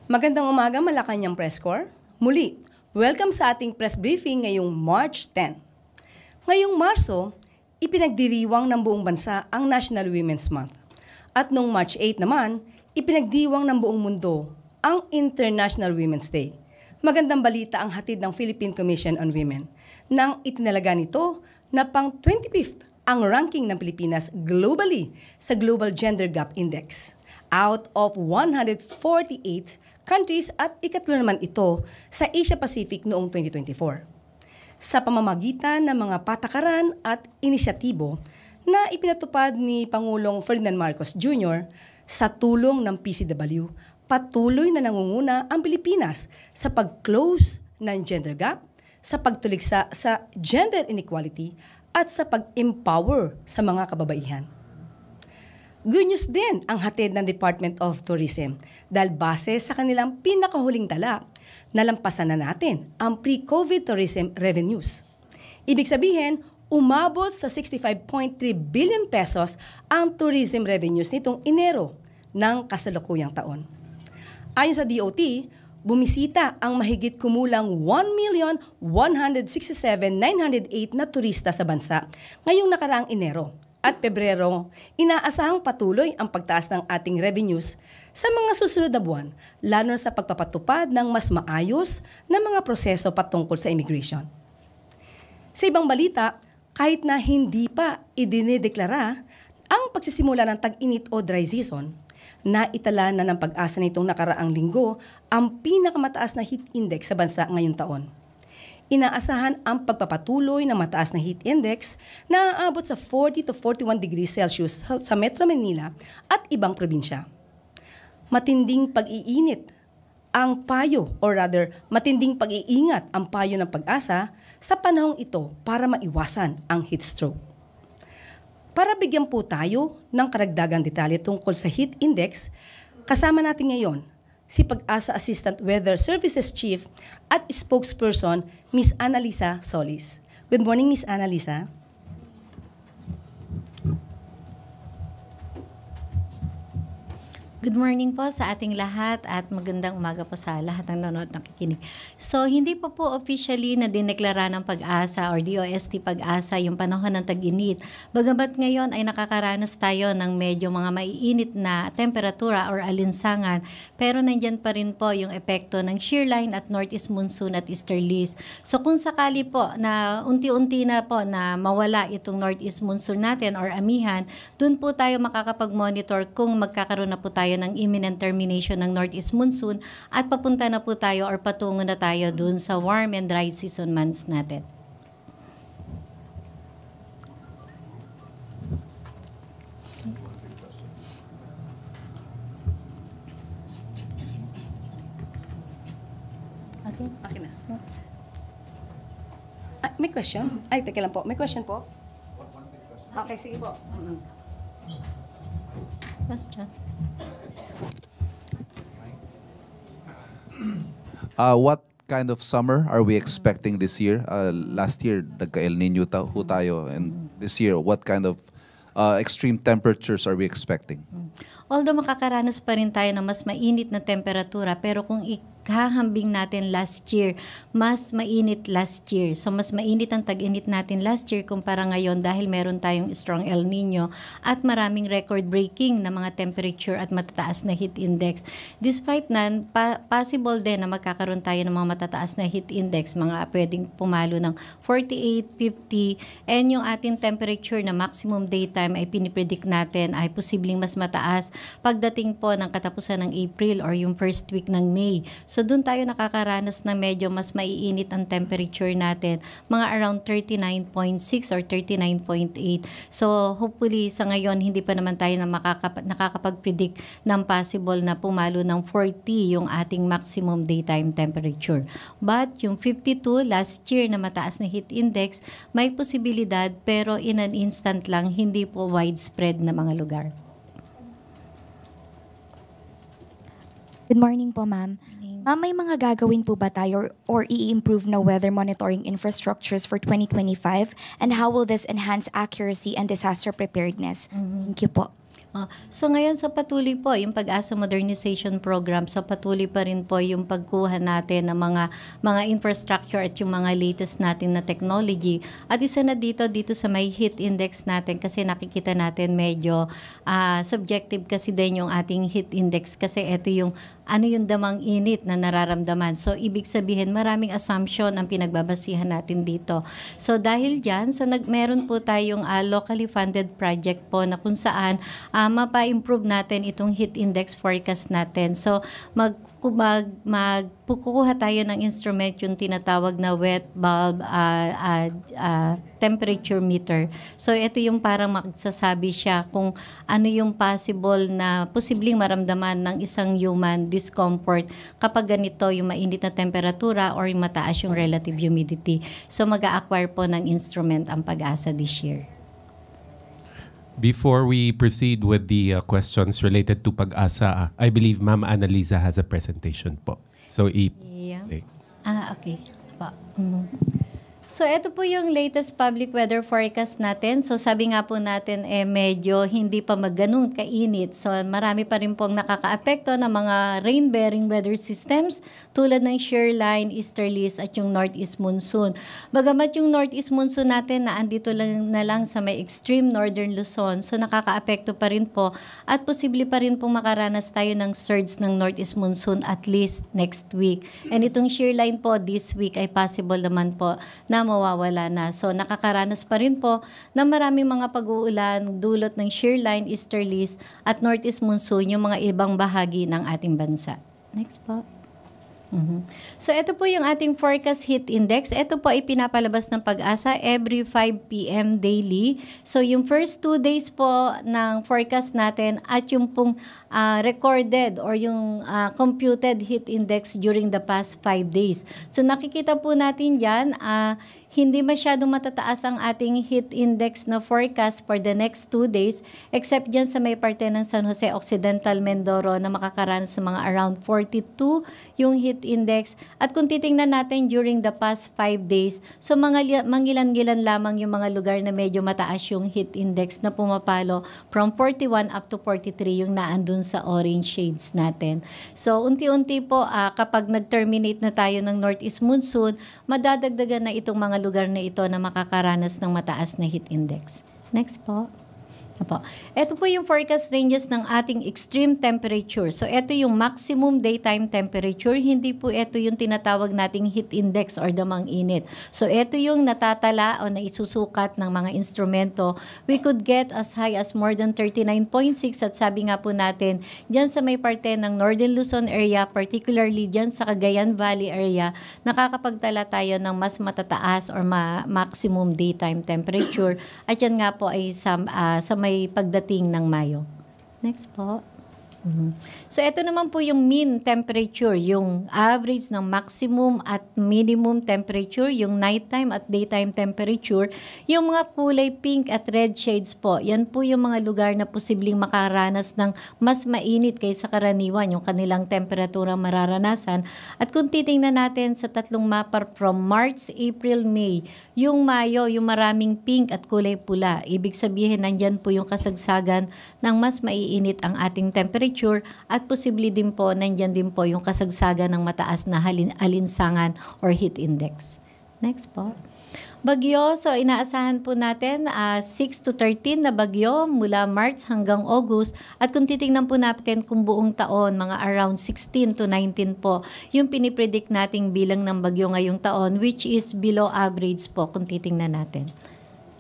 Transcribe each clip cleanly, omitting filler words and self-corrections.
Magandang umaga, Malacanang Press Corps. Muli, welcome sa ating press briefing ngayong March 10. Ngayong Marso, ipinagdiriwang ng buong bansa ang National Women's Month. At noong March 8 naman, ipinagdiwang ng buong mundo ang International Women's Day. Magandang balita ang hatid ng Philippine Commission on Women nang itinalaga nito na pang 25th ang ranking ng Pilipinas globally sa Global Gender Gap Index. Out of 148 countries at ikatlo naman ito sa Asia Pacific noong 2024. Sa pamamagitan ng mga patakaran at inisyatibo na ipinatupad ni Pangulong Ferdinand Marcos Jr. sa tulong ng PCW, patuloy na nangunguna ang Pilipinas sa pag-close ng gender gap, sa pagtuliksa sa gender inequality at sa pag-empower sa mga kababaihan. Good news din ang hatid ng Department of Tourism dahil base sa kanilang pinakahuling tala, nalampasan na natin ang pre-COVID tourism revenues. Ibig sabihin, umabot sa 65.3 billion pesos ang tourism revenues nitong Enero ng kasalukuyang taon. Ayon sa DOT, bumisita ang mahigit kumulang 1,167,908 na turista sa bansa ngayong nakaraang Enero at Pebrero. Inaasahang patuloy ang pagtaas ng ating revenues sa mga susunod na buwan, lalo sa pagpapatupad ng mas maayos na mga proseso patungkol sa immigration. Sa ibang balita, kahit na hindi pa idinedeklara ang pagsisimula ng tag-init o dry season, naitala na ng Pag-asa nitong nakaraang linggo ang pinakamataas na heat index sa bansa ngayong taon. Inaasahan ang pagpapatuloy ng mataas na heat index na aabot sa 40 to 41 degrees Celsius sa Metro Manila at ibang probinsya. Matinding pag-iinit ang payo matinding pag-iingat ang payo ng Pag-asa sa panahong ito para maiwasan ang heat stroke. Para bigyan po tayo ng karagdagang detalye tungkol sa heat index, kasama natin ngayon si Pag-asa Assistant Weather Services Chief at Spokesperson, Ms. Annalisa Solis. Good morning, Ms. Annalisa. Good morning po sa ating lahat at magandang umaga po sa lahat ng nanonood nakikinig. So, hindi pa po officially na dineklara ng Pag-asa or DOST Pag-asa yung panahon ng tag-init. Bagamat ngayon ay nakakaranas tayo ng medyo mga maiinit na temperatura or alinsangan, pero nandyan pa rin po yung epekto ng shear line at northeast monsoon at easterlies. So, kung sakali po na unti-unti na po na mawala itong northeast monsoon natin or amihan, dun po tayo makakapag-monitor kung magkakaroon na po tayo ng imminent termination ng northeast monsoon at papunta na po tayo or patungo na tayo dun sa warm and dry season months natin. Okay. Okay na. May question? Ay, teka lang po. May question po? Okay, sige po. Question. What kind of summer are we expecting this year? Last year, nagka-El Nino ho tayo. And this year, what kind of extreme temperatures are we expecting? Although makakaranas pa rin tayo ng mas mainit na temperatura, pero kung ikahambing natin last year, mas mainit last year. So mas mainit ang tag-init natin last year kumpara ngayon dahil meron tayong strong El Nino at maraming record-breaking na mga temperature at matataas na heat index. Despite nan, possible din na magkakaroon tayo ng mga matataas na heat index, mga pwedeng pumalo ng 48, 50, and yung ating temperature na maximum daytime ay pinipredict natin ay posibleng mas mataas pagdating po ng katapusan ng April or yung first week ng May. So doon tayo nakakaranas na medyo mas maiinit ang temperature natin, mga around 39.6 or 39.8. So hopefully sa ngayon hindi pa naman tayo na nakakapag-predict ng possible na pumalo ng 40 yung ating maximum daytime temperature. But yung 52 last year na mataas na heat index, may posibilidad pero in an instant lang, hindi po widespread na mga lugar. Good morning po, ma'am. Ma'am, may mga gagawin po ba tayo or i-improve na weather monitoring infrastructures for 2025? And how will this enhance accuracy and disaster preparedness? Thank you po. So ngayon sa patuloy po, yung Pag-asa Modernization Program, so patuloy pa rin po yung pagkuha natin ng mga infrastructure at yung mga latest natin na technology. At isa na dito sa may heat index natin kasi nakikita natin medyo subjective kasi din yung ating heat index kasi ito yung ano yung damang init na nararamdaman. So, ibig sabihin, maraming assumption ang pinagbabasihan natin dito. So, dahil dyan, so meron po tayong locally funded project po na kung saan mapa-improve natin itong heat index forecast natin. So, magkukuha tayo ng instrument yung tinatawag na wet bulb temperature meter. So, ito yung parang magsasabi siya kung ano yung posibleng maramdaman ng isang human discomfort kapag ganito yung mainit na temperatura or yung mataas yung relative humidity. So, mag-a-acquire po ng instrument ang Pag-asa this year. Before we proceed with the questions related to Pag-asa, I believe Ma'am Annalisa has a presentation po. So, Yeah. Okay. So, ito po yung latest public weather forecast natin. So, sabi nga po natin, medyo hindi pa magganong kainit. So, marami pa rin pong nakakaapekto ng mga rain-bearing weather systems tulad ng shear line, easterlies, at yung northeast monsoon. Bagamat yung northeast monsoon natin na andito lang sa may extreme northern Luzon, so nakakaapekto pa rin po at posible pa rin pong makaranas tayo ng surge ng northeast monsoon at least next week. And itong shear line po this week ay possible naman po na mawawala na. So, nakakaranas pa rin po na maraming mga pag-uulan dulot ng shear line, easterlies, at northeast monsoon, yung mga ibang bahagi ng ating bansa. Next po. So, ito po yung ating forecast heat index. Ito po ay pinapalabas ng Pag-asa every 5 p.m. daily. So, yung first 2 days po ng forecast natin at yung pong recorded or yung computed heat index during the past 5 days. So, nakikita po natin dyan, hindi masyadong matataas ang ating heat index na forecast for the next 2 days except dyan sa may parte ng San Jose Occidental, Mindoro na makakaranas sa mga around 42 yung heat index. At kung titingnan natin during the past 5 days, so mangilan-gilan lamang yung mga lugar na medyo mataas yung heat index na pumapalo from 41 up to 43 yung naandun sa orange shades natin. So unti-unti po kapag nag-terminate na tayo ng northeast monsoon, madadagdagan na itong mga lugar na ito na makakaranas ng mataas na heat index. Next po. Ito po yung forecast ranges ng ating extreme temperature. So, ito yung maximum daytime temperature. Hindi po ito yung tinatawag nating heat index or damang init. So, ito yung natatala o naisusukat ng mga instrumento. We could get as high as more than 39.6 at sabi nga po natin, dyan sa may parte ng Northern Luzon area, particularly dyan sa Cagayan Valley area, nakakapagtala tayo ng mas matataas or maximum daytime temperature. At yan nga po ay sa may pagdating ng Mayo. Next po. So, ito naman po yung mean temperature, yung average ng maximum at minimum temperature, yung nighttime at daytime temperature. Yung mga kulay pink at red shades po, yan po yung mga lugar na posibleng makaranas ng mas mainit kaysa karaniwan, yung kanilang temperaturang mararanasan. At kung titingnan natin sa tatlong mapa from March, April, May, yung Mayo, yung maraming pink at kulay pula. Ibig sabihin, nandyan po yung kasagsagan ng mas maiinit ang ating temperature at posible din po, nandyan din po yung kasagsagan ng mataas na alinsangan or heat index. Next po. Bagyo, so inaasahan po natin 6 to 13 na bagyo mula March hanggang August. At kung titingnan po natin kung buong taon, mga around 16 to 19 po, yung pinipredict nating bilang ng bagyo ngayong taon, which is below average po kung titingnan natin.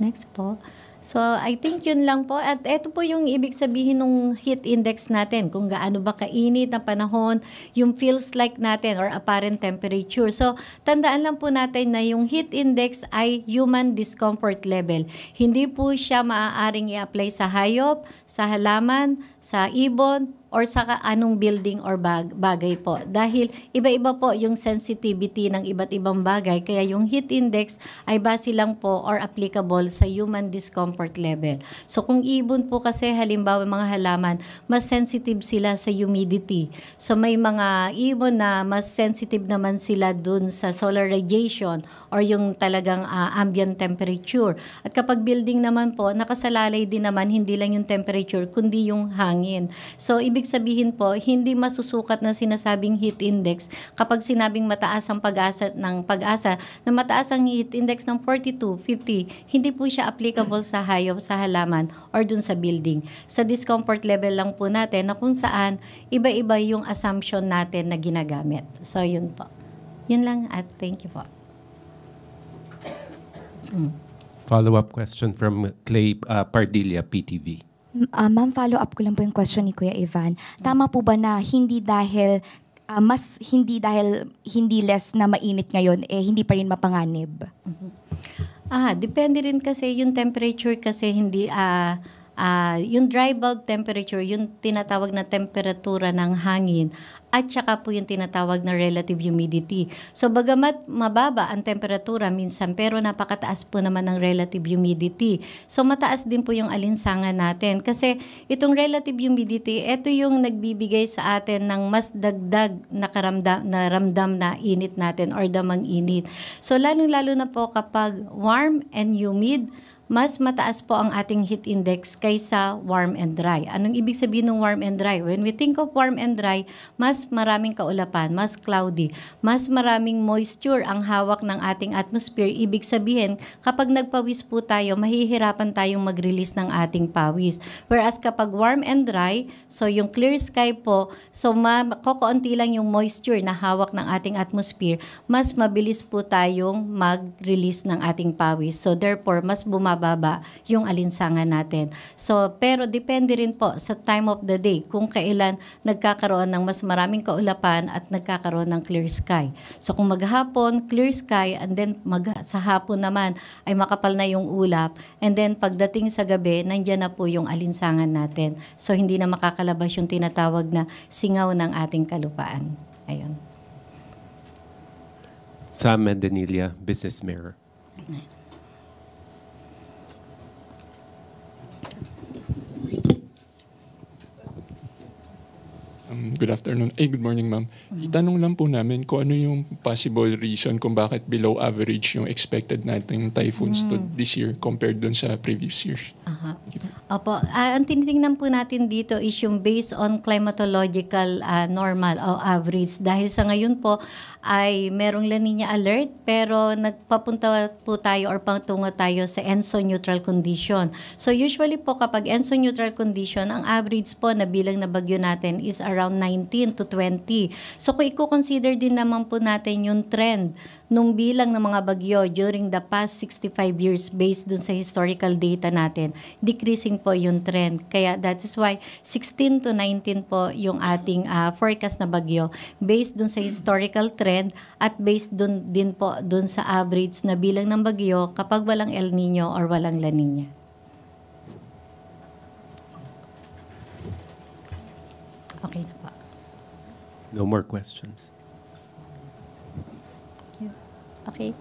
Next po. So, I think yun lang po. At ito po yung ibig sabihin ng heat index natin, kung gaano ba kainit na panahon, yung feels like natin or apparent temperature. So, tandaan lang po natin na yung heat index ay human discomfort level. Hindi po siya maaaring i-apply sa hayop, sa halaman, sa ibon, or sa anong building or bagay po. Dahil iba-iba po yung sensitivity ng iba't ibang bagay, kaya yung heat index ay base lang po or applicable sa human discomfort level. So kung ibon po kasi halimbawa mga halaman, mas sensitive sila sa humidity. So may mga ibon na mas sensitive naman sila dun sa solar radiation or yung talagang ambient temperature. At kapag building naman po, nakasalalay din naman hindi lang yung temperature kundi yung hangin. So ibig sabihin po, hindi masusukat na sinasabing heat index kapag sinabing mataas ang pag-asa na mataas ang heat index ng 42, 50, hindi po siya applicable sa hayop, sa halaman, or dun sa building. Sa discomfort level lang po natin na kung saan iba-iba yung assumption natin na ginagamit. So yun po. Yun lang at thank you po. Follow-up question from Clay Pardilla, PTV. Ma'am, follow-up ko lang po yung question ni Kuya Ivan. Tama po ba na hindi dahil hindi less na mainit ngayon, hindi pa rin mapanganib? Depende rin kasi yung temperature kasi hindi yung dry bulb temperature, yung tinatawag na temperatura ng hangin at saka po yung tinatawag na relative humidity. So bagamat mababa ang temperatura minsan pero napakataas po naman ng relative humidity. So mataas din po yung alinsangan natin kasi itong relative humidity, ito yung nagbibigay sa atin ng mas dagdag na ramdam na init natin or damang init. So lalong-lalo na po kapag warm and humid, mas mataas po ang ating heat index kaysa warm and dry. Anong ibig sabihin ng warm and dry? When we think of warm and dry, mas maraming kaulapan, mas cloudy, mas maraming moisture ang hawak ng ating atmosphere. Ibig sabihin, kapag nagpawis po tayo, mahihirapan tayong mag-release ng ating pawis. Whereas kapag warm and dry, so yung clear sky po, so kokonti lang yung moisture na hawak ng ating atmosphere, mas mabilis po tayong mag-release ng ating pawis. So therefore, mas bumababa yung alinsangan natin. So, pero depende rin po sa time of the day kung kailan nagkakaroon ng mas maraming kaulapan at nagkakaroon ng clear sky. So, kung maghapon, clear sky, and then sa hapon naman ay makapal na yung ulap, and then pagdating sa gabi, nandyan na po yung alinsangan natin. So, hindi na makakalabas yung tinatawag na singaw ng ating kalupaan. Ayun. Sam Mandanilla, Business Mirror. Good afternoon. Good morning, ma'am. Itanong lang po namin kung ano yung possible reason kung bakit below average yung expected nating typhoons to this year compared dun sa previous years. Opo. Ang tinitingnan po natin dito is yung based on climatological normal o average. Dahil sa ngayon po ay merong La Nina alert pero nagpapunta po tayo or patungo tayo sa ENSO neutral condition. So usually po kapag ENSO neutral condition, ang average po na bilang na bagyo natin is around 19 to 20. So kung i-consider din naman po natin yung trend nung bilang ng mga bagyo during the past 65 years based dun sa historical data natin, decreasing po yung trend. Kaya that is why 16 to 19 po yung ating forecast na bagyo based dun sa historical trend at based dun din po dun sa average na bilang ng bagyo kapag walang El Nino or walang La Nina. Okay na po. No more questions. Okay.